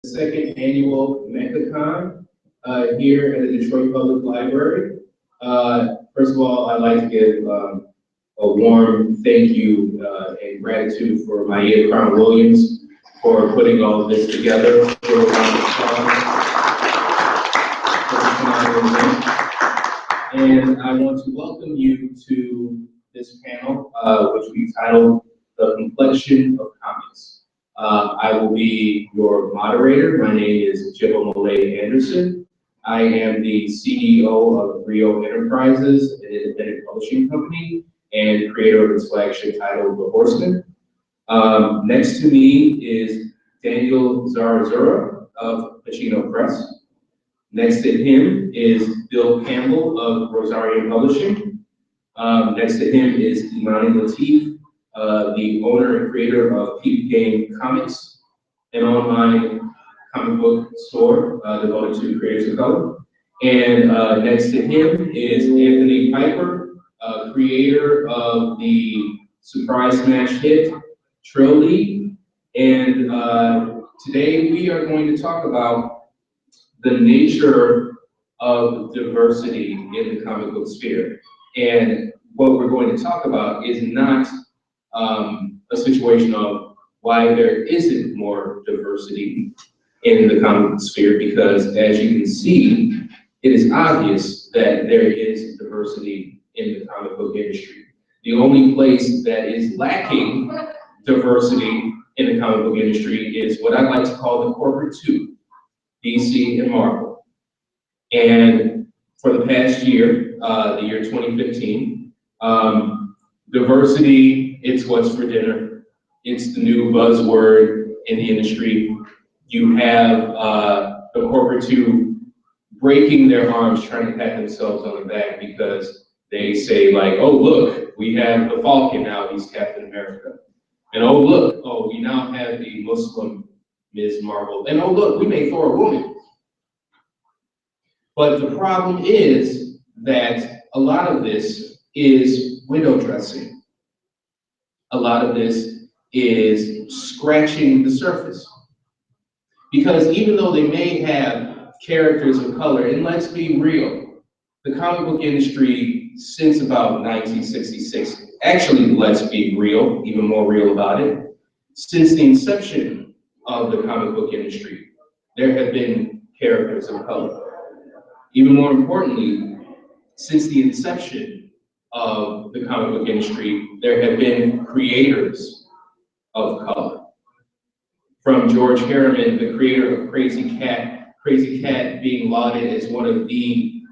second annual meccacon here at the Detroit Public Library. First of all, I'd like to give a warm thank you and gratitude for Maia Williams for putting all of this together. And I want to welcome you to this panel, which we titled The Complexion of Comics. I will be your moderator. My name is Jiba Moleli. I am the CEO of Griot Enterprises, an independent publishing company, and creator of its flagship title, The Horseman. Next to me is Daniel Zarazua of Pochino Press. Next to him is Bill Campbell of Rosarium Publishing. Next to him is Imani Lateef, the owner and creator of Peep Comix, an online comic book store devoted to creators of color. And next to him is Anthony Piper, creator of the surprise smash hit Trill. And today we are going to talk about the nature of diversity in the comic book sphere. And what we're going to talk about is not a situation of why there isn't more diversity in the comic book sphere, because as you can see, it is obvious that there is diversity in the comic book industry. The only place that is lacking diversity in the comic book industry is what I like to call the corporate two, DC and Marvel. And for the past year, the year 2015, diversity, it's what's for dinner. It's the new buzzword in the industry. You have the corporate two breaking their arms trying to pat themselves on the back because they say like, oh look, we have the Falcon now, he's Captain America. And oh look, oh, we now have the Muslim Ms. Marvel. And oh look, we made Thor a woman. But the problem is that a lot of this is window dressing. A lot of this is scratching the surface. Because even though they may have characters of color, and let's be real, the comic book industry since about 1966, actually let's be real, even more real about it, since the inception of the comic book industry, there have been characters of color. Even more importantly, since the inception of the comic book industry, there have been creators of color. From George Harriman, the creator of Crazy Cat being lauded as one of the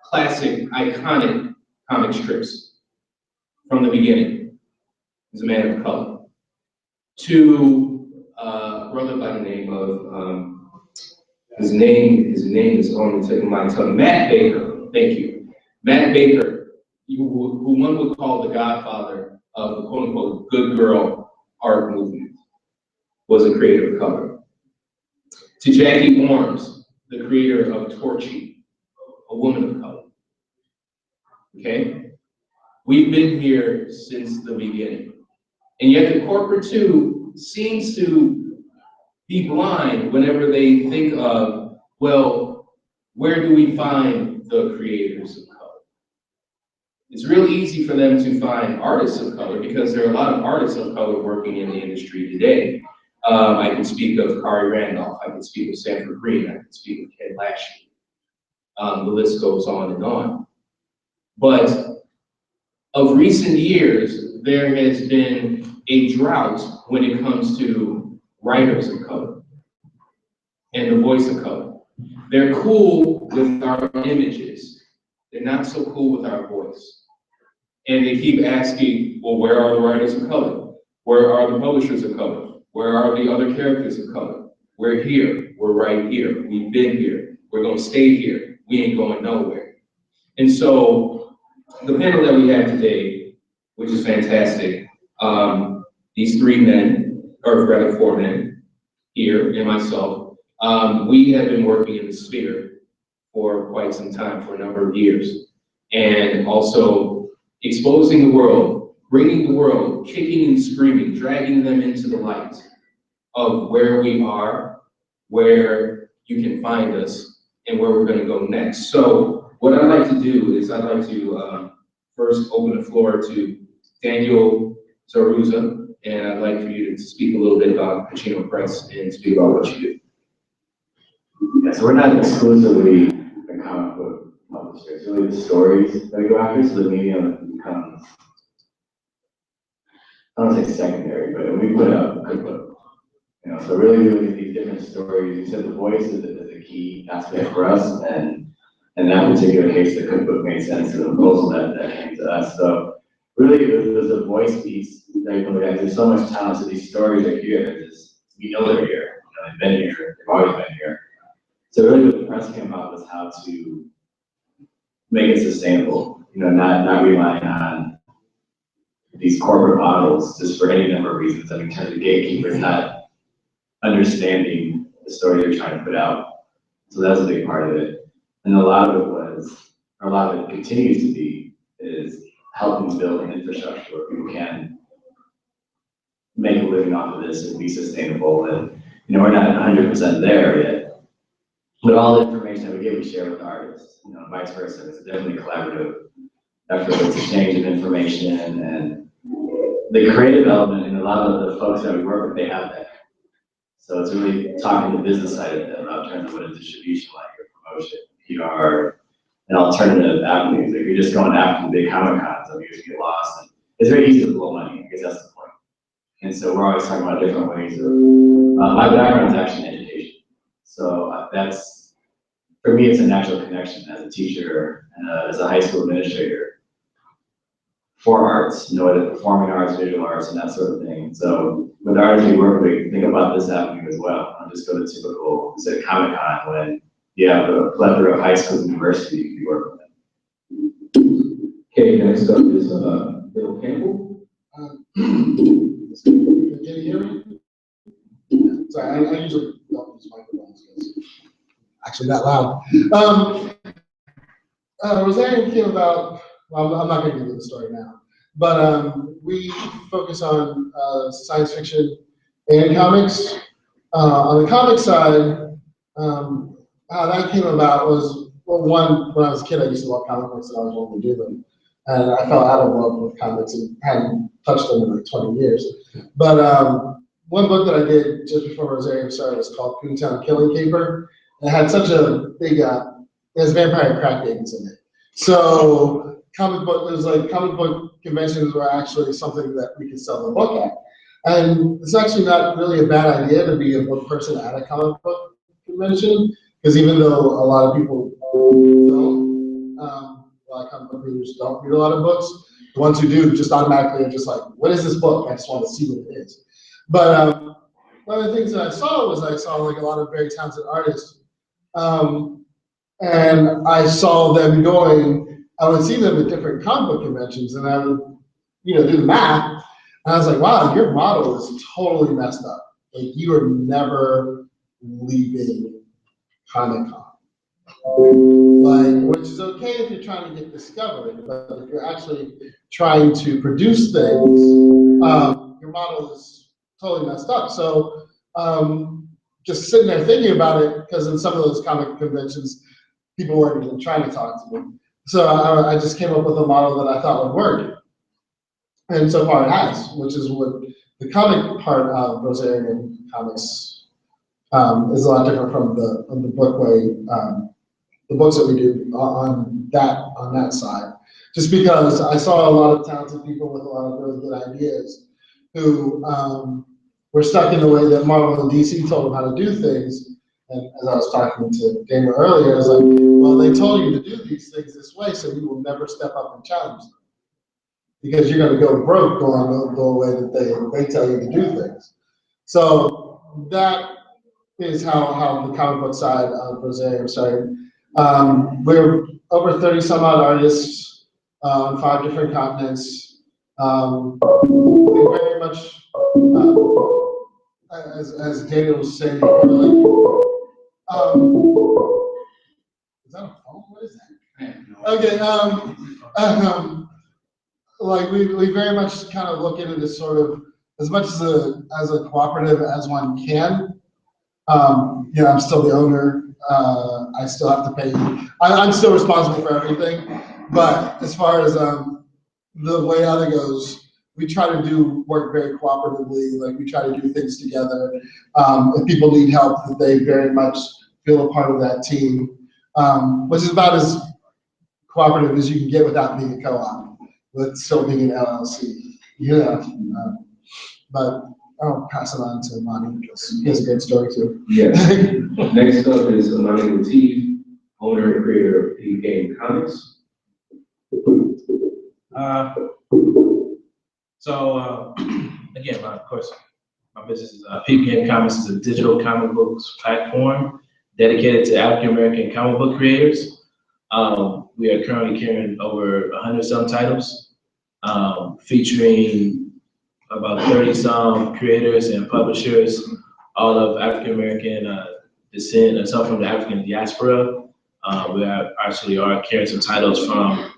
classic, iconic comic strips from the beginning, is a man of color. To a brother by the name of, his name is on the tip of my tongue, Matt Baker, thank you. Matt Baker, who one would call the godfather of the quote unquote good girl art movement, was a creator of color. To Jackie Orms, the creator of Torchy, a woman of color. Okay? We've been here since the beginning. And yet the corporate two seems to be blind whenever they think of, well, where do we find the creators of color? It's real easy for them to find artists of color because there are a lot of artists of color working in the industry today. I can speak of Kari Randolph, I can speak of Sanford Green, I can speak of Ken Lashley. The list goes on and on. But of recent years, there has been a drought when it comes to writers of color and the voice of color. They're cool with our images. They're not so cool with our voice. And they keep asking, well, where are the writers of color? Where are the publishers of color? Where are the other characters of color? We're here, we're right here, we've been here, we're gonna stay here, we ain't going nowhere. And so the panel that we have today, which is fantastic, these three men, or rather four men here and myself, we have been working in the sphere for quite some time, for a number of years, and also exposing the world, bringing the world, kicking and screaming, dragging them into the light of where we are where you can find us and where we're going to go next. So what I'd like to do is I'd like to first open the floor to Daniel Zarazua, and I'd like for you to speak a little bit about Pochino Press and speak about what you do. Yeah, so we're not exclusively a comic book publisher. It's really the stories that we go after, so the medium becomes, I don't want to say secondary, but we put out a cookbook. You know, so really we look at these different stories. You said the voice is a key aspect for us, and in that particular case, the cookbook made sense to the proposal that came to us. So really, there's a voice piece that you look at. There's so much talent, so these stories are here. We know they're here. You know, they've been here. They've always been here. So really, what the press came about was how to make it sustainable. You know, not relying on these corporate models just for any number of reasons. I mean, in terms of gatekeepers not understanding the story they're trying to put out. So that's a big part of it. And a lot of it continues to be, is helping build an infrastructure where people can make a living off of this and be sustainable. And, you know, we're not 100% there yet. But all the information that we get, we share with artists, you know, vice versa. It's definitely a collaborative effort. It's a change of information, and the creative element, and a lot of the folks that we work with, they have that. So it's really talking the business side of it about trying to put a distribution like your promotion, PR, and alternative avenues. If you're just going after the big Comic Cons, I mean, you just get lost. And it's very easy to blow money, because that's the point. And so we're always talking about different ways of, my background is actually in education. So that's, for me, it's a natural connection as a teacher and as a high school administrator for arts, you know, whether performing arts, visual arts, and that sort of thing. So with artists we work with, think about this avenue as well. Don't just go to typical, say, Comic Con when you have a plethora of high schools and universities you can be working with. Okay, next up is Bill Campbell. Can you hear me? Sorry, I usually don't use microphones. Actually, that loud. Rosarium came about. Well, I'm not going to get into the story now, but we focus on science fiction and comics. On the comic side, how that came about was, well, one, when I was a kid, I used to love comic books and I was wanting to do them. And I fell out of love with comics and hadn't touched them in like 20 years. But one book that I did just before Rosarium started was called Town Killing Caper. It had such a big, there's vampire crack babies in it. So comic book conventions were actually something that we could sell the book at. And it's actually not really a bad idea to be a book person at a comic book convention, because even though a lot of people don't, a lot of comic book readers don't read a lot of books, the ones who do just automatically are just like, what is this book? I just want to see what it is. But one of the things that I saw was like a lot of very talented artists. And I saw them I would see them at different comic book conventions, and I would, do the math. And I was like, wow, your model is totally messed up. Like, you are never leaving Comic-Con. Like, which is okay if you're trying to get discovered, but if you're actually trying to produce things, your model is totally messed up. So just sitting there thinking about it, because in some of those comic conventions, people weren't even trying to talk to me. So I just came up with a model that I thought would work. And so far it has, which is what the comic part of Rosarium Comics is a lot different from the book way, the books that we do on that side. Just because I saw a lot of talented people with a lot of really good ideas who were stuck in the way that Marvel and DC told them how to do things. And as I was talking to Daniel earlier, I was like, well, they told you to do these things this way, so you will never step up and challenge them. Because you're going to go broke going the way that they tell you to do things. So that is how the comic book side of Rosarium started. We're over 30 some odd artists on 5 different continents. We very much, as Daniel was saying, is that a phone? What is that? Okay. Like we very much kind of look at it as sort of as much as a cooperative as one can. You know, I'm still the owner. I still have to pay. I'm still responsible for everything. But as far as the way other goes, we try to do work very cooperatively. Like we try to do things together. If people need help, that they very much feel a part of that team, which is about as cooperative as you can get without being a co-op, with still being an LLC. Yeah. But I'll pass it on to Imani because he has a great story too. Yes. Next up is Imani Lateef, owner and creator of Peep Comics. Again, of course, my business is Peep Comics is a digital comic books platform dedicated to African American comic book creators. We are currently carrying over 100 some titles, featuring about 30 some creators and publishers, all of African American descent and some from the African diaspora. We actually are carrying some titles from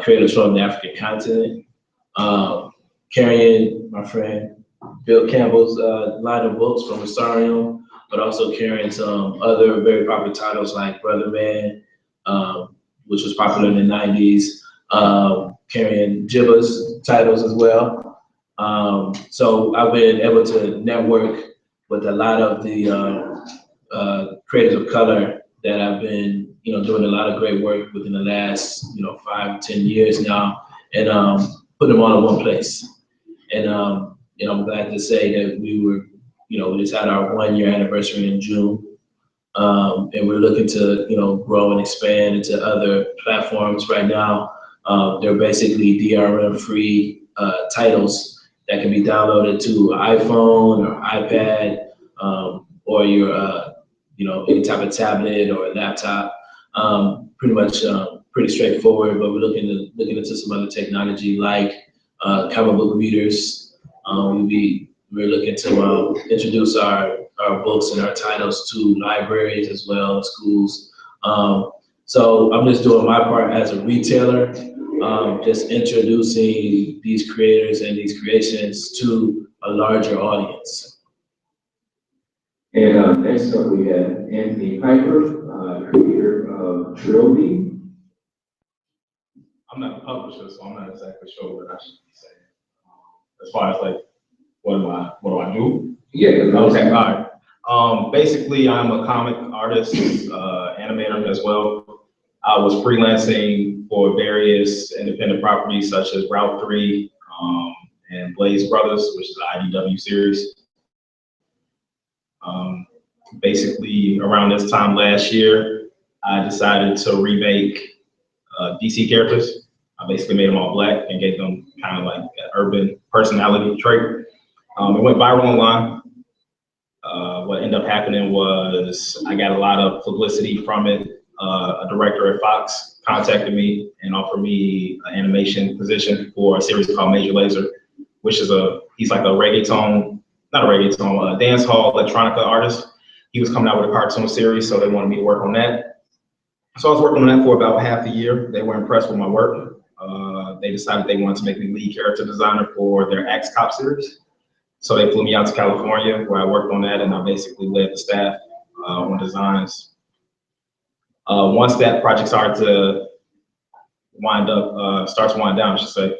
creators from the African continent. Carrying my friend Bill Campbell's line of books from Rosarium, but also carrying some other very popular titles like Brother Man, which was popular in the 90s, carrying Jiba's titles as well. So I've been able to network with a lot of the creators of color that I've been, doing a lot of great work within the last, 5, 10 years now, and put them all in one place. And I'm glad to say that we were, we just had our 1-year anniversary in June. And we're looking to, grow and expand into other platforms right now. They're basically DRM-free titles that can be downloaded to iPhone or iPad, or your, any type of tablet or laptop. Pretty much pretty straightforward, but we're looking into some other technology like comic book readers. We're looking to introduce our books and our titles to libraries as well as schools. So I'm just doing my part as a retailer, just introducing these creators and these creations to a larger audience. And next up we have Anthony Piper, creator of Trill. I'm not a publisher, so I'm not exactly sure what I should be saying. As far as like, what do I do? Yeah. Okay, all right. Basically, I'm a comic artist, animator as well. I was freelancing for various independent properties such as Route 3 and Blaze Brothers, which is the IDW series. Basically, around this time last year, I decided to remake DC characters. I basically made them all black and gave them kind of like an urban personality trait. It went viral online. What ended up happening was I got a lot of publicity from it. A director at Fox contacted me and offered me an animation position for a series called Major Lazer, which is he's like a reggaeton, not a reggaeton, a dance hall electronica artist. He was coming out with a cartoon series, so they wanted me to work on that. So I was working on that for about half a year. They were impressed with my work. They decided they wanted to make me lead character designer for their Axe Cop series. So they flew me out to California where I worked on that, and I basically led the staff on designs. Once that project started to wind down, I should say,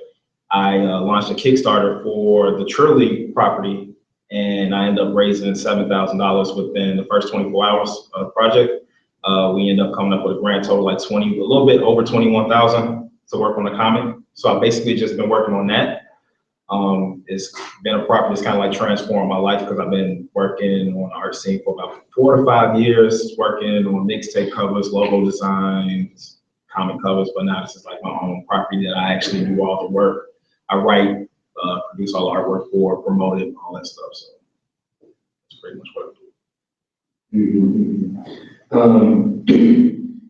I launched a Kickstarter for the Trill property, and I ended up raising $7,000 within the first 24 hours of the project. We ended up coming up with a grand total like a little bit over 21,000 to work on the comic. So I've basically just been working on that. It's been a property that's kind of like transformed my life because I've been working on the art scene for about 4 to 5 years, working on mixtape covers, logo designs, comic covers, but now this is like my own property that I actually do all the work. I write, produce all the artwork for, promote it, all that stuff. So that's pretty much what I do.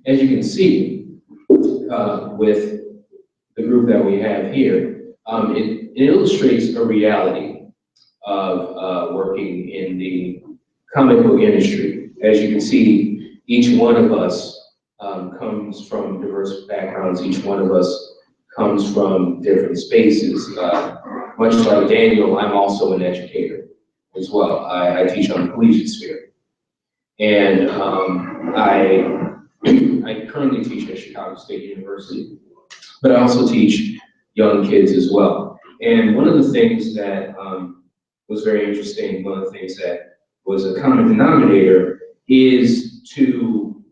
As you can see, with the group that we have here, it illustrates a reality of working in the comic book industry. As you can see, each one of us comes from diverse backgrounds. Each one of us comes from different spaces. Much like Daniel, I'm also an educator as well. I teach on the collegiate sphere. And I currently teach at Chicago State University, but I also teach young kids as well. And one of the things that was very interesting, one of the things that was a common denominator is to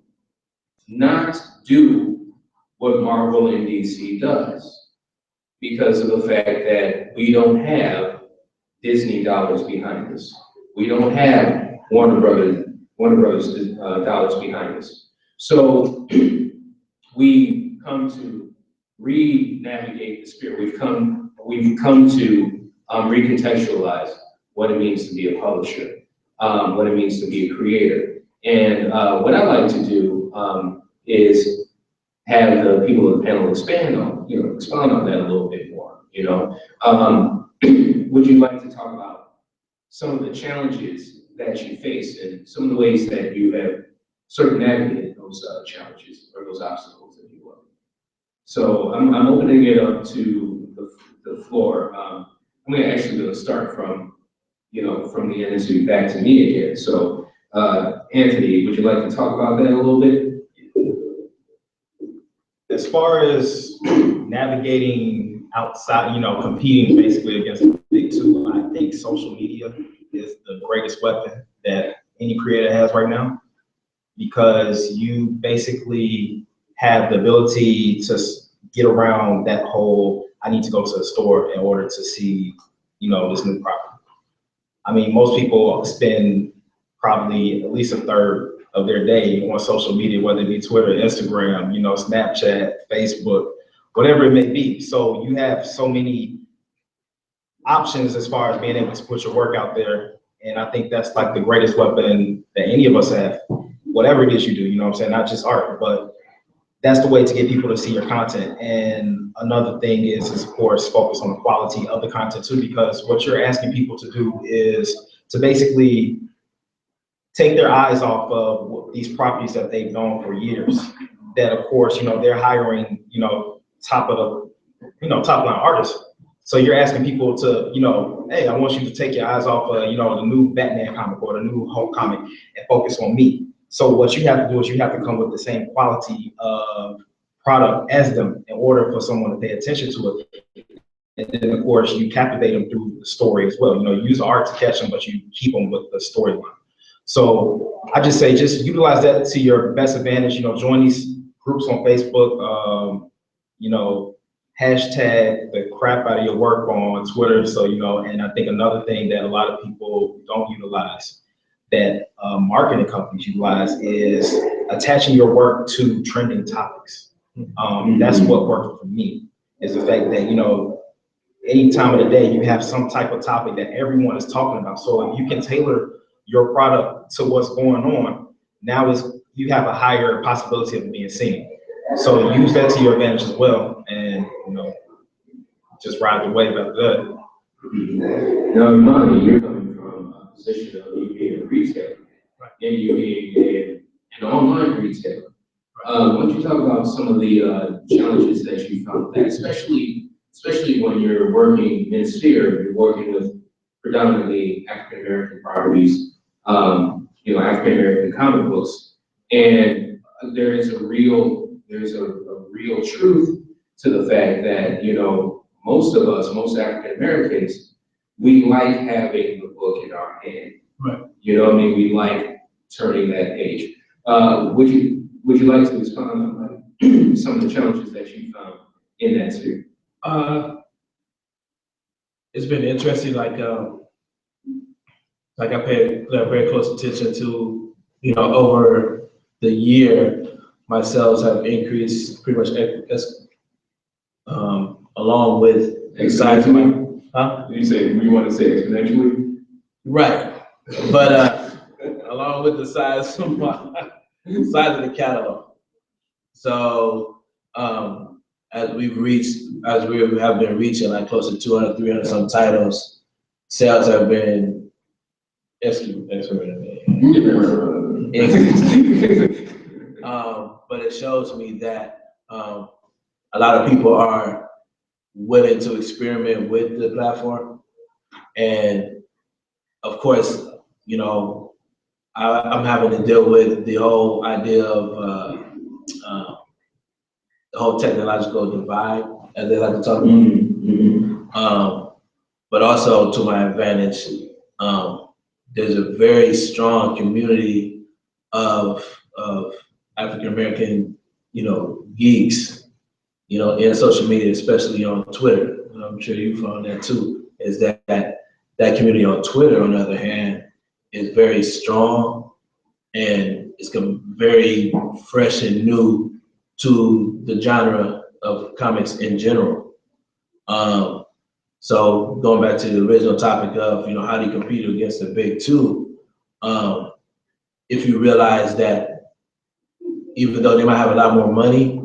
not do what Marvel and DC does, because of the fact that we don't have Disney dollars behind us. We don't have Warner Brothers dollars behind us. So we come to re-navigate the spirit. We've come to recontextualize what it means to be a publisher, what it means to be a creator. And what I like to do is have the people of the panel expound on that a little bit more. Would you like to talk about some of the challenges that you face and some of the ways that you have sort of navigated those challenges or those obstacles, if you will? So I'm opening it up to the floor. I'm actually going to start from the end to back to me again. So Anthony, would you like to talk about that a little bit? As far as navigating outside, competing basically against the big two, I think social media is the greatest weapon that any creator has right now, because you basically have the ability to get around that whole, I need to go to the store in order to see, this new product. I mean, most people spend probably at least a third of their day on social media, whether it be Twitter, Instagram, Snapchat, Facebook, whatever it may be. So you have so many options as far as being able to put your work out there. And I think that's like the greatest weapon that any of us have, whatever it is you do, not just art, but that's the way to get people to see your content. And another thing is of course, focus on the quality of the content too, because what you're asking people to do is to basically take their eyes off of these properties that they've known for years. That of course, they're hiring, top line artists. So you're asking people to, hey, I want you to take your eyes off of, the new Batman comic or the new Hulk comic and focus on me. So what you have to do is you have to come with the same quality of product as them in order for someone to pay attention to it. And then of course you captivate them through the story as well. You use the art to catch them, but you keep them with the storyline. So I just say, just utilize that to your best advantage. Join these groups on Facebook. Hashtag the crap out of your work on Twitter. So and I think another thing that a lot of people don't utilize, that marketing companies utilize, is attaching your work to trending topics. That's what worked for me, is the fact that any time of the day you have some type of topic that everyone is talking about. So if you can tailor your product to what's going on, now you have a higher possibility of being seen. So use that to your advantage as well, and just ride the wave after that. Now, Imani, you're coming from a position of you being a retailer, right, and you being an online retailer. Why don't you talk about some of the challenges that you found that, especially when you're working in Sphere, you're working with predominantly African American properties, African American comic books, and there's a real truth to the fact that most of us, most African Americans, we like having the book in our hand. Right. We like turning that page. Would you like to respond on some of the challenges that you found in that sphere? It's been interesting. Like I paid very close attention to, over the year, my sales have increased pretty much along with the size of my, You want to say exponentially? Right, but along with the size of the catalog. So as we have been reaching like close to 200, 300 some titles, sales have been but it shows me that a lot of people are willing to experiment with the platform. And of course, I'm having to deal with the whole idea of the whole technological divide, as they like to talk about. But also to my advantage, there's a very strong community of African American, geeks, in social media, especially on Twitter. And I'm sure you found that too. Is that community on Twitter, on the other hand, is very strong and it's very fresh and new to the genre of comics in general. So going back to the original topic of, how do you compete against the big two? If you realize that even though they might have a lot more money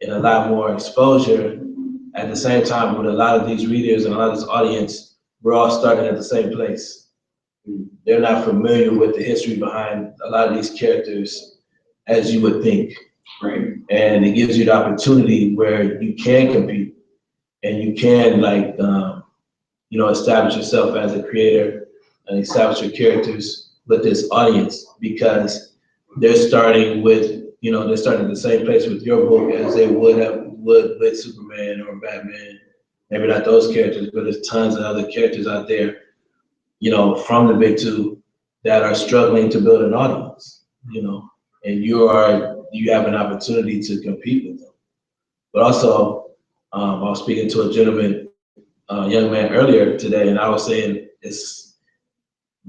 and a lot more exposure, at the same time, with a lot of these readers and a lot of this audience, we're all starting at the same place. They're not familiar with the history behind a lot of these characters as you would think. Right. And it gives you the opportunity where you can compete and you can establish yourself as a creator and establish your characters with this audience, because they're starting with, they're starting at the same place with your book as they would with Superman or Batman. Maybe not those characters, but there's tons of other characters out there, from the big two that are struggling to build an audience, and you have an opportunity to compete with them. But also, I was speaking to a gentleman, young man earlier today, and I was saying it's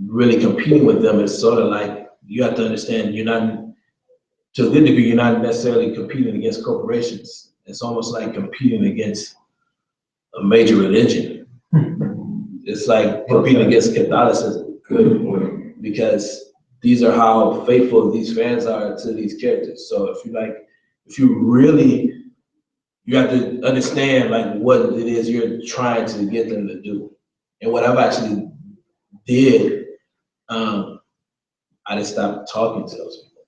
really competing with them. It's sort of like you have to understand to a good degree, you're not necessarily competing against corporations. It's almost like competing against a major religion. It's like competing against Catholicism. Good point. Because these are how faithful these fans are to these characters. So you have to understand what it is you're trying to get them to do. And what I've actually did, I just stopped talking to those people.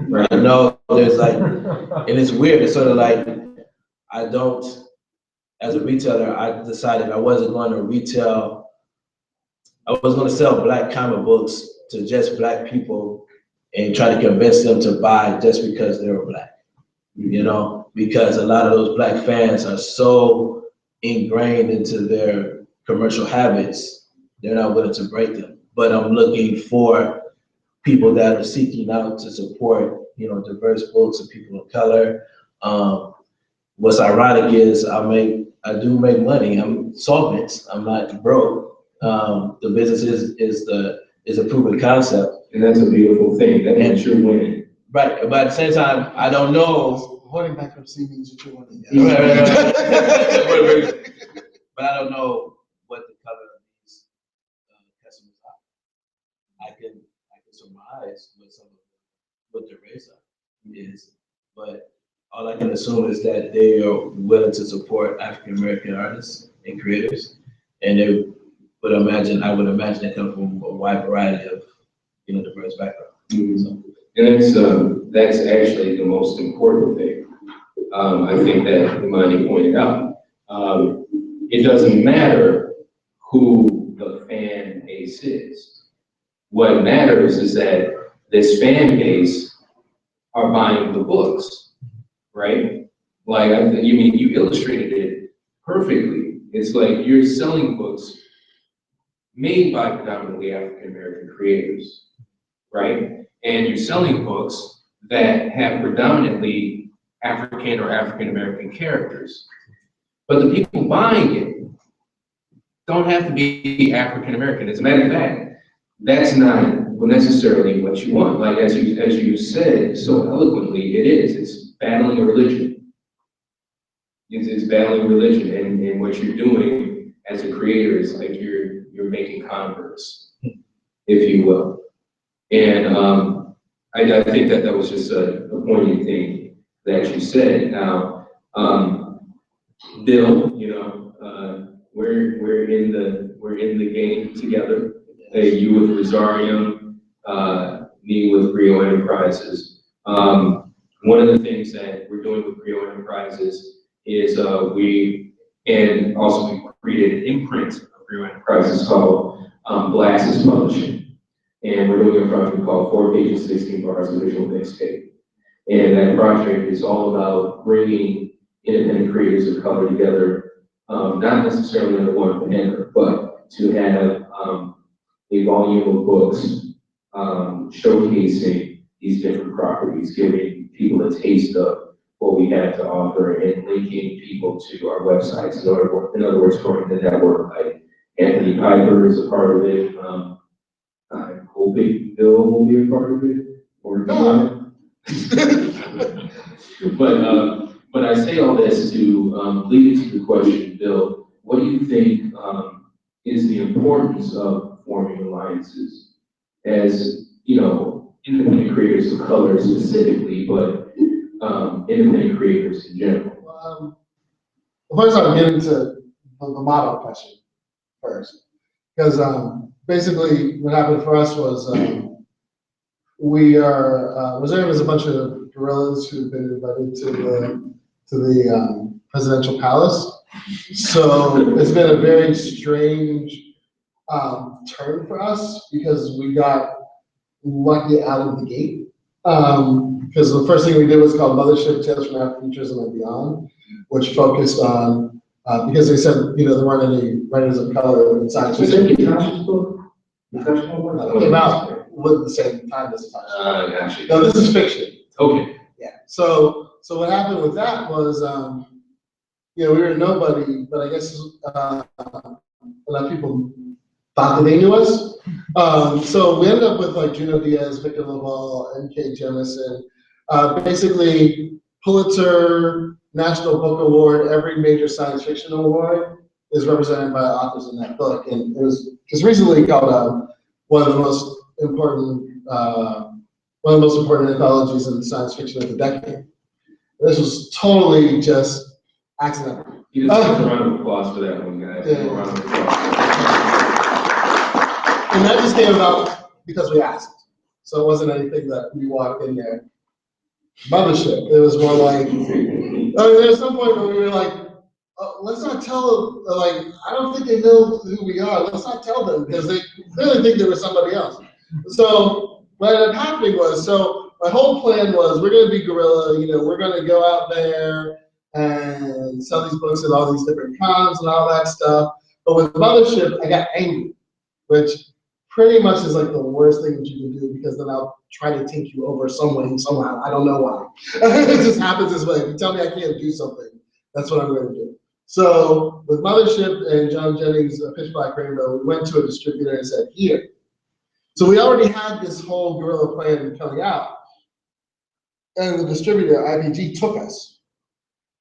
Right? I know there's and it's weird. It's sort of like as a retailer, I decided I wasn't going to sell Black comic books to just Black people and try to convince them to buy just because they were Black. Because a lot of those Black fans are so ingrained into their commercial habits, they're not willing to break them. But I'm looking for people that are seeking out to support, diverse books of people of color. What's ironic is I do make money. I'm solvent. I'm not broke. The business is a proven concept. And that's a beautiful thing. That means you're winning. Right, but at the same time, I don't know. Avoiding bankruptcy means that you're winning. Right. But I don't know what the color of these customers are. I can surmise what their race is, but all I can assume is that they are willing to support African American artists and creators, and I would imagine they come from a wide variety of diverse backgrounds. So. And that's actually the most important thing. I think that Imani pointed out. It doesn't matter who the fan base is. What matters is that this fan base are buying the books, right? You illustrated it perfectly. It's like you're selling books made by predominantly African American creators, right? And you're selling books that have predominantly African or African American characters. But the people buying it don't have to be African American. As a matter of fact, that's not necessarily what you want. Like as you said so eloquently, it is. It's battling a religion. It's battling religion, and what you're doing as a creator is like you're making converts, if you will. And I think that was just a poignant thing that you said. Now, Bill, we're in the game together. You with Rosarium, me with Griot Enterprises. One of the things that we're doing with Griot Enterprises is we created an imprint of Griot Enterprises called Black's Publishing. And we're doing a project called 4 Pages, 16 Bars of Visual Mixtape. And that project is all about bringing independent creators of color together, not necessarily under one banner, but to have a volume of books showcasing these different properties, giving people a taste of what we have to offer and linking people to our websites. In other words, growing the network. Like Anthony Piper is a part of it. I'm hoping Bill will be a part of it. Or but I say all this to lead into the question, Bill. What do you think is the importance of forming alliances as, you know, independent creators of color specifically, but independent creators in general? First, I'll get into the model question first, because basically what happened for us was we are Rosarium is a bunch of gorillas who've been invited to the presidential palace. So it's been a very strange turn for us because we got lucky out of the gate. Because the first thing we did was called Mothership Tales from Afrofuturism and Beyond, which focused on, because they said, you know, there weren't any writers of color in science fiction. It came out with the same time as Gotcha. No, this is fiction. Okay. Yeah. So what happened with that was, you know, we were nobody, but I guess a lot of people thought that they knew us. So we ended up with like Juno Diaz, Victor Laval, N.K. Jemisin, basically Pulitzer, National Book Award, every major science fiction award is represented by authors in that book. And it was just recently called one of the most important anthologies in science fiction of the decade. This was totally just accidental. You just have a round of applause for that one, guys. Yeah. A round of applause. And that just came about because we asked. So it wasn't anything that we walked in there. Mothership. It was more like, I mean, there's some point where we were like, oh, let's not tell them, like, I don't think they know who we are. Let's not tell them because they clearly think there was somebody else. So what ended up happening was, so my whole plan was we're going to be guerrilla, you know, we're going to go out there and sell these books at all these different cons and all that stuff. But with Mothership, I got angry, which pretty much is like the worst thing that you can do because then I'll try to take you over some way, somehow. I don't know why. It just happens this way. If you tell me I can't do something, that's what I'm going to do. So with Mothership and John Jennings' Pitch Black Rainbow, we went to a distributor and said, here. So we already had this whole guerrilla plan coming out. And the distributor, IPG, took us.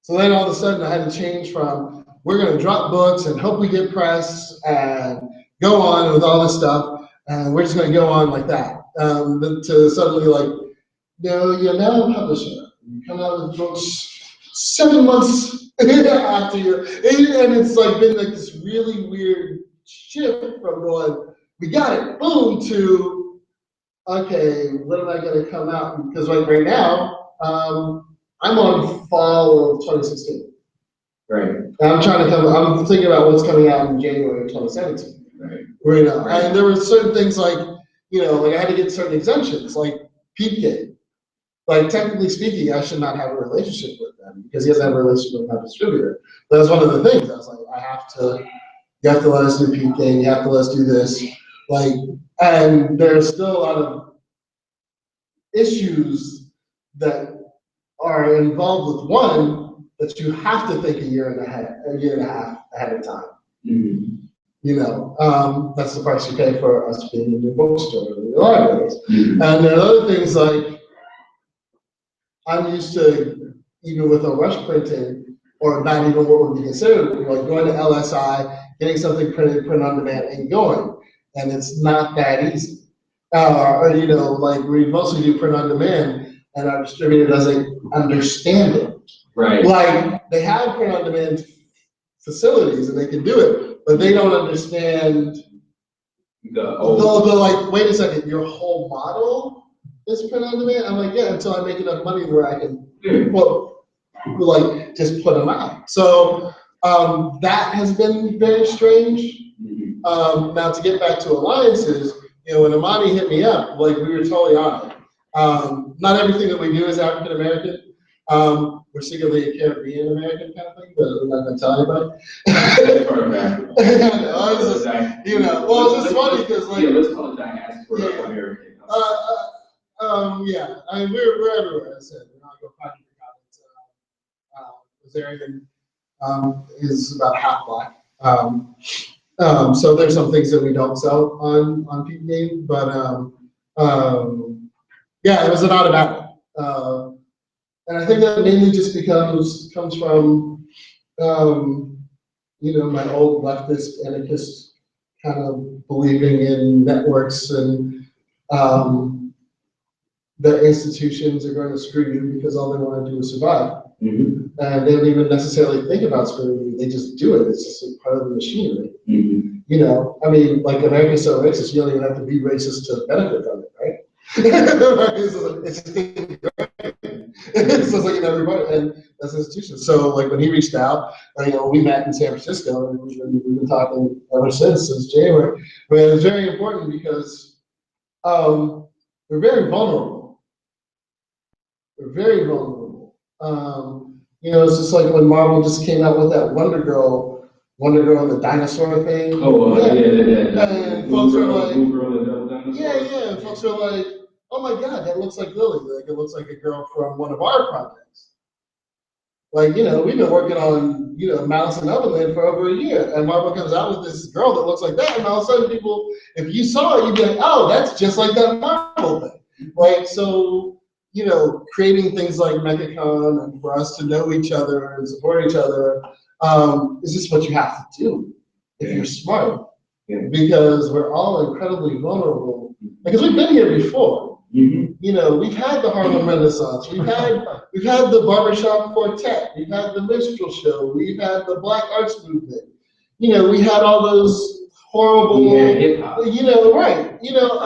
So then all of a sudden I had to change from, we're going to drop books and hope we get press and go on with all this stuff, and we're just going to go on like that. To suddenly like, no, you're now a publisher. You come out with books 7 months after you, and it's like been like this really weird shift from going, we got it, boom, to, okay, when am I going to come out? Because like right now, I'm on fall of 2016. Right. And I'm thinking about what's coming out in January of 2017. Right. Right now. Right. And there were certain things like, you know, like I had to get certain exemptions, like Peep game. Like technically speaking, I should not have a relationship with them because he doesn't have a relationship with my distributor. That was one of the things. I was like, you have to let us do Peep game, you have to let us do this. Like, and there's still a lot of issues that are involved with one that you have to think a year and a half ahead of time. Mm-hmm. You know, that's the price you pay for us being in your bookstore or your libraries. Mm-hmm. And there are other things like, I'm used to, even with a rush printing, or not even what would be considered, like going to LSI, getting something printed, print on demand, and going. And it's not that easy. Or, you know, like we mostly do print on demand, and our distributor doesn't understand it. Right. Like, they have print on demand facilities and they can do it, but they don't understand the like, wait a second, your whole model is print on demand? I'm like, yeah, until I make enough money where I can just put them out. So that has been very strange. Now to get back to alliances, you know, when Imani hit me up, like we were totally on it. Not everything that we do is African American. We're secretly a Caribbean American kind of thing, but I'm not gonna tell anybody. You know, well, it's just funny because like, yeah, let's call it diaspora American. Yeah, I mean, we're everywhere. As I said, we're not going to find Rosarium is about half black. So there's some things that we don't sell on Peep Game, but yeah, it was an automatic. And I think that mainly just comes from you know, my old leftist anarchist kind of believing in networks and that institutions are going to screw you because all they want to do is survive. And they don't even necessarily think about screwing you, they just do it. It's just a part of the machinery. You know, I mean, like America's so racist, you don't even have to be racist to benefit from it, right? It's just like in everybody, and that's an institution. So like when he reached out, you know, we met in San Francisco, and we've been talking ever since January. But it was very important because we're very vulnerable. We're very vulnerable. You know, it's just like when Marvel just came out with that Wonder Girl and the dinosaur thing. Oh, yeah. And folks are like, yeah. Folks are like, oh my God, that looks like Lily. Like it looks like a girl from one of our projects. Like, you know, we've been working on, you know, Malice in Neverland for over a year, and Marvel comes out with this girl that looks like that, and all of a sudden people, if you saw it, you'd be like, oh, that's just like that Marvel thing. Like, so, you know, creating things like meccacon and for us to know each other and support each other is just what you have to do if you're smart. Because we're all incredibly vulnerable. Because we've been here before. You know, we've had the Harlem Renaissance. We've had the barbershop quartet. We've had the minstrel show. We've had the Black Arts Movement. You know, we had all those horrible. You know, right? You know,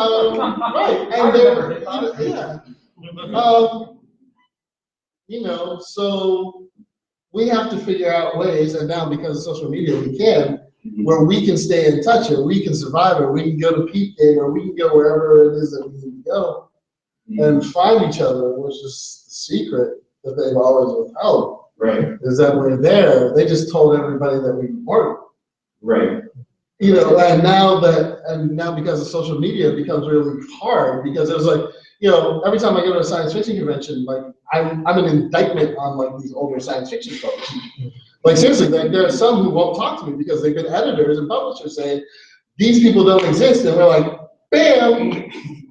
right? And they're, you know, so we have to figure out ways, and now because of social media, we can. Where we can stay in touch, or we can survive, or we can go to Peep Game, or we can go wherever it is that we need to go and find each other, which is the secret that they've always withheld. Right. Is that we're there. They just told everybody that we weren't. Right. You know, and now because of social media, it becomes really hard because it was like, you know, every time I go to a science fiction convention, like I'm an indictment on like these older science fiction folks. Like seriously, like there are some who won't talk to me because they've been editors and publishers saying these people don't exist, and we're like, bam.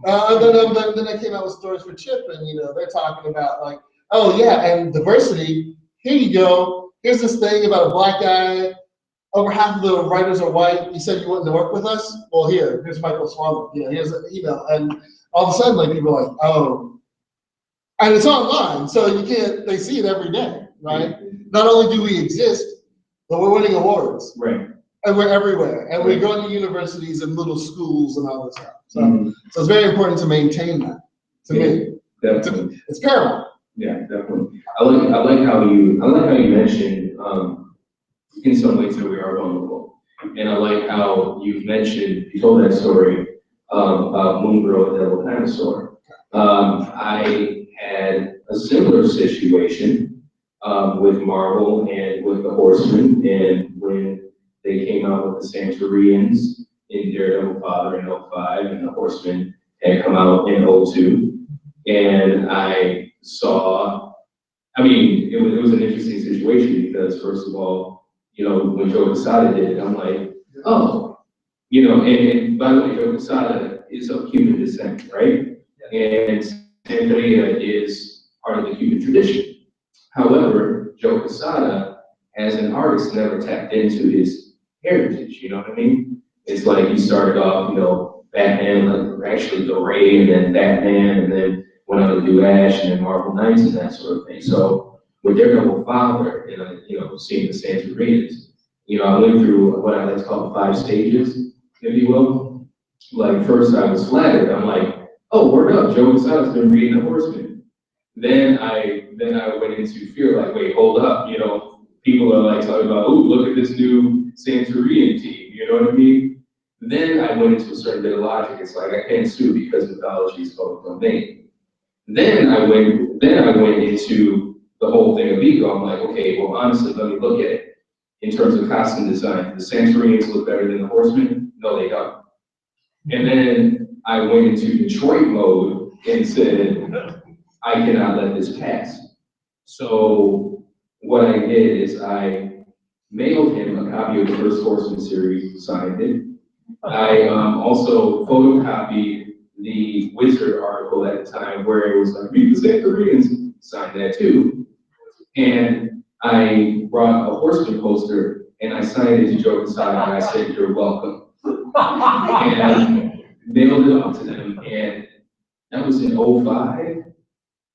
Then I came out with Stories for Chip, and you know they're talking about like, oh yeah, and diversity. Here you go. Here's this thing about a black guy. Over half of the writers are white. You said you wouldn't work with us. Well, here's Michael Swan. You know, here's an email, and all of a sudden, like people are like, oh, and it's online, so you can't. They see it every day, right? Not only do we exist, but we're winning awards. Right. And we're everywhere. And we're going to universities and little schools and all this stuff. So, so it's very important to maintain that, to me. Definitely. It's paramount. Yeah, definitely. I like how you mentioned in some ways that we are vulnerable. And I like how you told that story about Moon Girl and Devil Dinosaur. I had a similar situation with Marvel and with the Horsemen, and when they came out with the Santorians in Daredevil Father in 05, and the Horsemen had come out in 02, and I saw, I mean, it was an interesting situation because first of all, you know, when Joe Quesada did it, I'm like, oh, you know, and by the way, Joe Quesada is of Cuban descent, right? And Santeria is part of the Cuban tradition. However, Joe Quesada, as an artist, never tapped into his heritage, you know what I mean? It's like he started off, you know, Batman, like actually the Ray, and then Batman, and then went on to do Ash, and then Marvel Knights, and that sort of thing. So with Daredevil Father, and you know, seeing the Santorians, you know, I went through what I like to call 5 stages, if you will. Like first I was flattered. I'm like, oh, word up, Joe Quesada's been reading The Horseman. Then I went into fear, like, wait, hold up, you know, people are like talking about, oh, look at this new Santorian team, you know what I mean? Then I went into a certain bit of logic. It's like I can't sue because mythology is public domain. Then I went into the whole thing of ego. I'm like, okay, well, honestly, let me look at it in terms of costume design. The Santorinians look better than the Horsemen? No, they don't. And then I went into Detroit mode and said, I cannot let this pass. So what I did is I mailed him a copy of the first Horseman series, signed it. I also photocopied the Wizard article at the time where it was like, read the Santorinians, signed that too. And I brought a Horseman poster and I signed it to Joe Quesada and I said, you're welcome. And mailed it off to them. And that was in 05.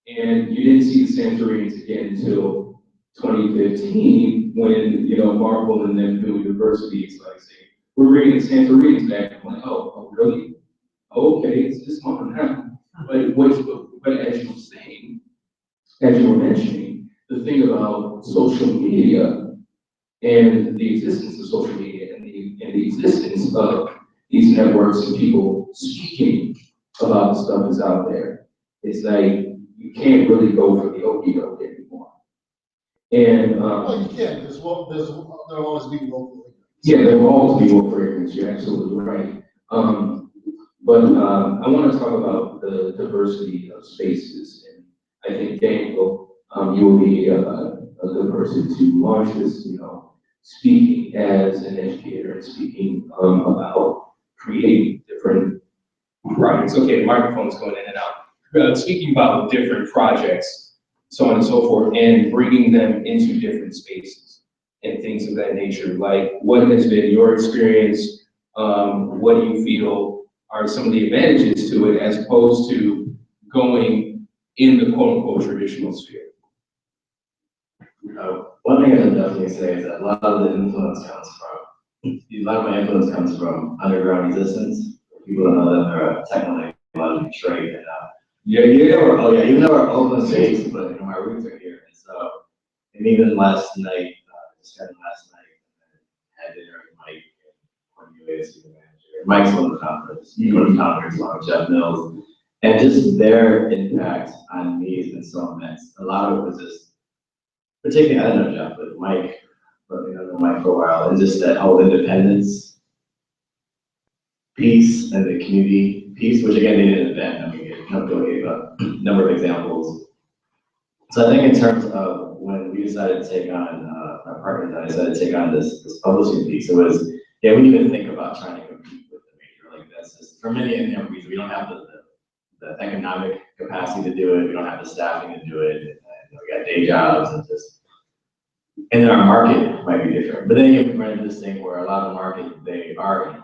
And you didn't see the Santorinians again until 2015 when, you know, Marvel and them doing diversity. It's like saying, we're bringing the Santorinians back. I'm like, oh, really? Okay, it's on now. But as you were saying, as you were mentioning, the thing about social media and the existence of social media and the existence of these networks and people speaking about the stuff that's out there, it's like you can't really go for the okie doke anymore. And well, you can. There'll always be local. yeah, there will always be more fragrance. You're absolutely right. But I want to talk about the diversity of spaces, and I think Daniel, you will be a good person to launch this. You know, speaking as an educator and speaking about creating different projects. Okay, the microphone's going in and out. Speaking about different projects, so on and so forth, and bringing them into different spaces and things of that nature. Like, what has been your experience? What do you feel are some of the advantages to it as opposed to going in the quote-unquote traditional sphere? One thing I can definitely say is that a lot of my influence comes from underground resistance. People don't know that they're a technological trait. And even though we're open space, but you know, my roots are here. And so, and even last night, had dinner with Mike and Cornelius, the manager. Mike's one of the founders, along with Jeff Mills. And just their impact on me has been so immense. A lot of it was just, particularly, I don't know Jeff, but Mike, but you know Mike for a while, and just that whole independence, peace, and the community piece, which again, they didn't invent. I mean, Campbell gave a number of examples. So I think in terms of when we decided to take on, our partner and I decided to take on this publishing piece, it was, yeah, we didn't even think about trying to compete with the major, like that's just, for many reasons, we don't have the economic capacity to do it, we don't have the staffing to do it, and we got day jobs, and then our market might be different. But then you run into this thing where a lot of the market, they are in,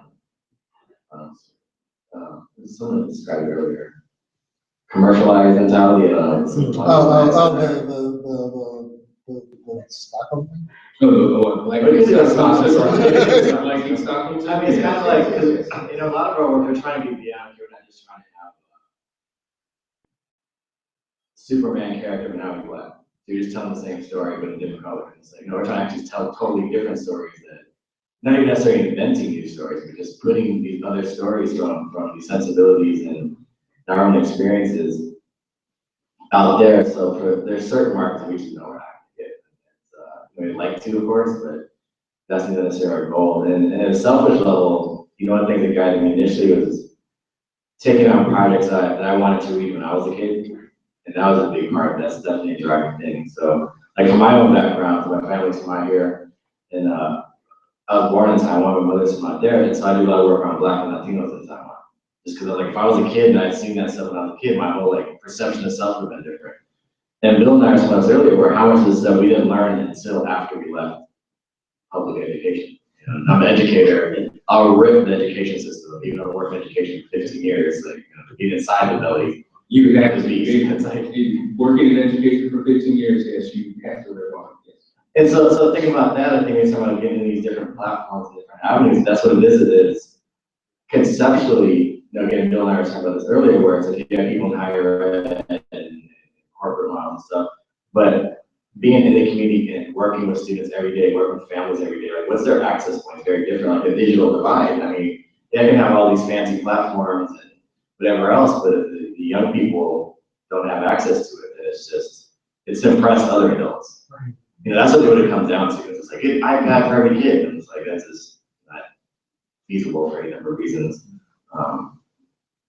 someone described it earlier, commercialized mentality. The Stockholm thing? Like Stockholm. I mean, it's kind of like, because you know, a lot of our work, we're trying to be beyond, we're not just trying to have a Superman character, but now he's black. So you're just telling the same story, but in different colors. It's like, you know, we're trying to actually tell totally different stories that, not even necessarily inventing new stories, but just putting these other stories from these sensibilities and our own experiences out there. So there's certain markets we just know we're not going to get. We'd like to, of course, but that's not necessarily our goal. And at a selfish level, you know, one thing that guided me initially was taking on projects that I wanted to read when I was a kid. And that was a big part. That's definitely a driving thing. So, like, from my own background, my family's from out here, and I was born in Taiwan, my mother's from out there, and so I do a lot of work on Black and Latinos in Taiwan. Just because, like, if I was a kid and I'd seen that stuff when I was a kid, my whole like perception of self would have been different. And Bill and I discussed earlier where how much of this stuff we didn't learn until after we left public education. You know, I'm an educator. I'll rip the education system, even though I worked in education for 15 years, like, you know, being inside the belly. You have to be, it's like, working in education for 15 years, yes, you have to live on. And so thinking about that, I think it's about getting these different platforms, different avenues. That's what it is conceptually, you know, again, Bill and I were talking about this earlier, where it's like you have people in higher ed and corporate models and stuff, but being in the community and working with students every day, working with families every day, like what's their access point? Very different, like the digital divide. I mean, they can have all these fancy platforms and whatever else, but if the young people don't have access to it, then it's to impress other adults. Right. You know, that's what it comes down to. It's like, iPad for every kid, and it's like, that's just not feasible for any number of reasons.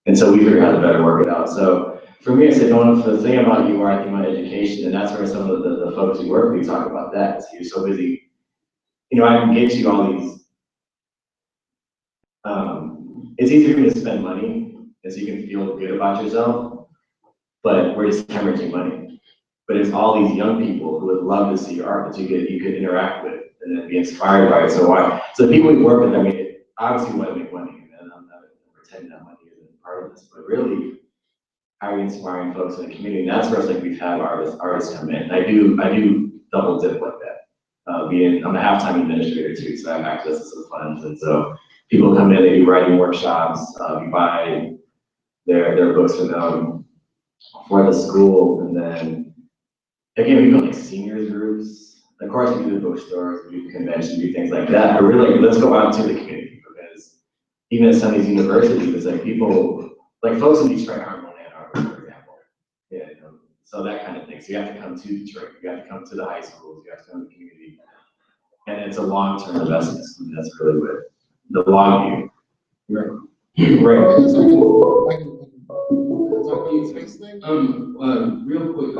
And so we figured out how to better work it out. So for me, I said, the thing about you are, I think, about education, and that's where some of the folks who work with you talk about that. So you're so busy. You know, I can get you all these. It's easier for me to spend money, as you can feel good about yourself, but we're just hemorrhaging money. But it's all these young people who would love to see your art that you could interact with and then be inspired by it. So people we work with, I mean, obviously we want to make money, and I'm not pretending that money isn't part of this, but really, how are you inspiring folks in the community? And that's where it's like we've had artists come in. And I do double dip like that. I'm a half-time administrator too, so I have access to some funds, and so people come in, they do writing workshops, we buy their books for them for the school, and then again, we do like seniors groups. Of course, we do the bookstores, we do conventions, we do things like that, but really, let's go out to the community, because even at some of these universities, it's like people, like folks in Detroit aren't going to Ann Arbor, for example. Yeah, you know, so that kind of thing. So you have to come to Detroit, you have to come to the high schools, you have to come to the community. And it's a long-term investment. I mean, that's really what the long view. Right. Real quick, I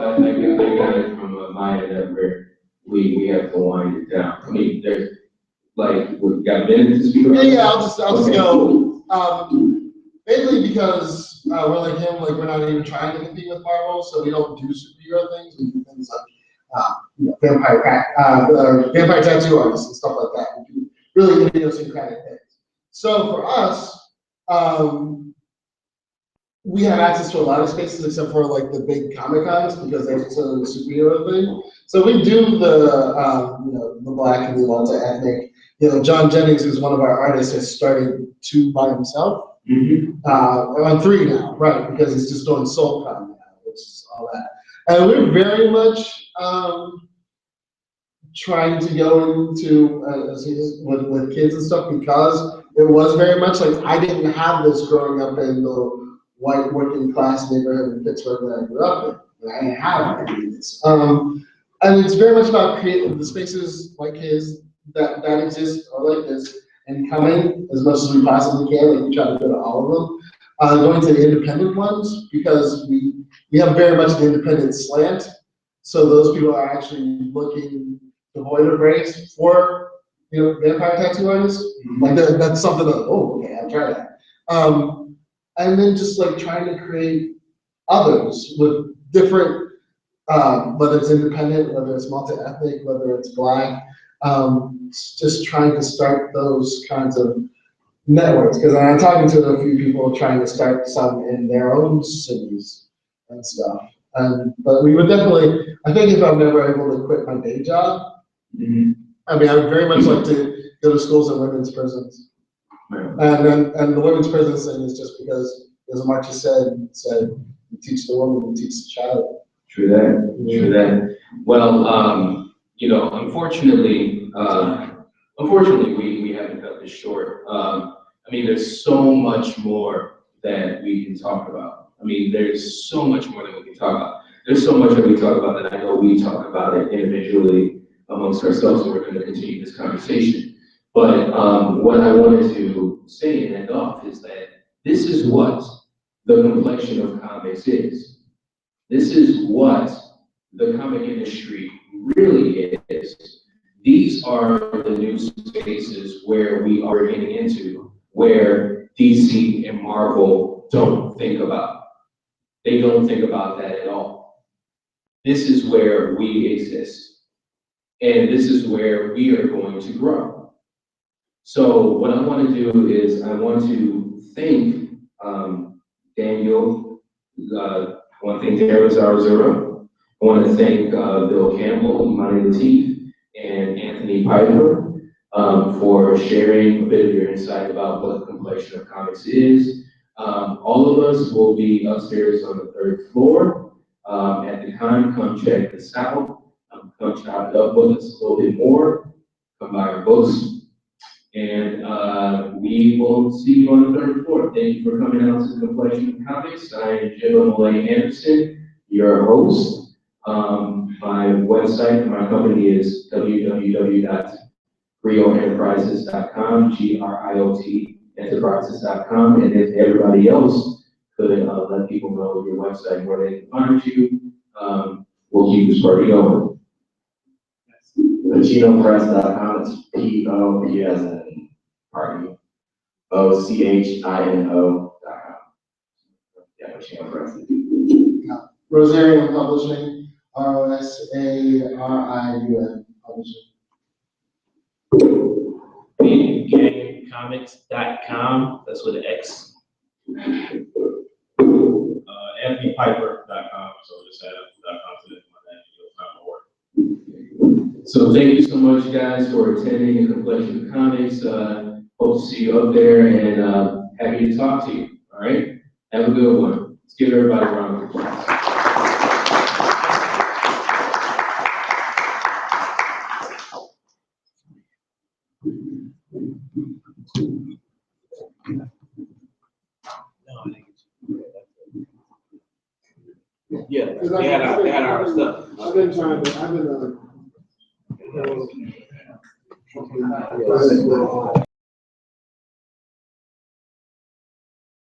got it from Maia that we have to wind it down. I mean, there's like we've got minutes to speak about. Yeah, I'll just go. Mainly because we're like him, like we're not even trying to compete with Marvel, so we don't do superhero things. We do things like vampire tattoo artists and stuff like that. We do really idiosyncratic things. So for us, we have access to a lot of spaces except for like the big Comic Cons because they're considered a superhero thing. So we do the Black and the multi-ethnic. You know, John Jennings, who's one of our artists, has started 2 by himself. On 3 now, right? Because he's just doing SoulCon now, which is all that. And we're very much trying to go into with kids and stuff because it was very much like I didn't have this growing up in the white working class neighborhood in Pittsburgh that I grew up in. I didn't have any of this. And it's very much about creating the spaces like his that exist or like this and come in as much as we possibly can. Like we try to go to all of them. Going to the independent ones because we have very much the independent slant. So those people are actually looking devoid of race for vampire tattoo artists. Like that's something that okay, I'll try that. And then just like trying to create others with different, whether it's independent, whether it's multi-ethnic, whether it's Black, just trying to start those kinds of networks. Because I'm talking to a few people trying to start some in their own cities and stuff. But we would definitely, I think if I'm never able to quit my day job, I mean, I would very much like to go to schools and women's prisons. And the women's prisons thing is just because, as Marcia said, you teach the woman, you teach the child. True that. True that. Well, unfortunately, we have to cut this short. I mean, there's so much more that we can talk about. I mean, there's so much more that we can talk about. There's so much that we talk about that I know we talk about it individually amongst ourselves, and we're going to continue this conversation. But what I wanted to say and end off is that this is what the complexion of comics is. This is what the comic industry really is. These are the new spaces where we are getting into, where DC and Marvel don't think about. They don't think about that at all. This is where we exist. And this is where we are going to grow. So what I want to do is I want to thank Daniel, I want to thank Zarazua. I want to thank Bill Campbell, Imani Lateef, and Anthony Piper for sharing a bit of your insight about what the Complexion of Comics is. All of us will be upstairs on the 3rd floor. At the time, come check this out. Come chop it up with us a little bit more. Come buy our books. And we will see you on the 3rd floor. Thank you for coming out to Complexion of Comics. I am Jiba Moleli Anderson, your host. My website for my company is www.griotenterprises.com, Griot enterprises.com. And if everybody else could let people know your website where they can find you, we'll keep this party going. PochinoPress.com. It's P-O-P as in party. O-C-H-I-N-O.com. Yeah, Pochino Press. Rosarium Publishing, R-O-S-A-R-I-U-M Publishing. Comics.com. That's with an X. AnthonyPiper.com. So just add .com to this one, and you'll find my work. So thank you so much, guys, for attending the Complexion of Comics. Hope to see you up there, and happy to talk to you. All right, have a good one. Let's give everybody a round of applause. Yeah, they had our stuff. I've been trying to,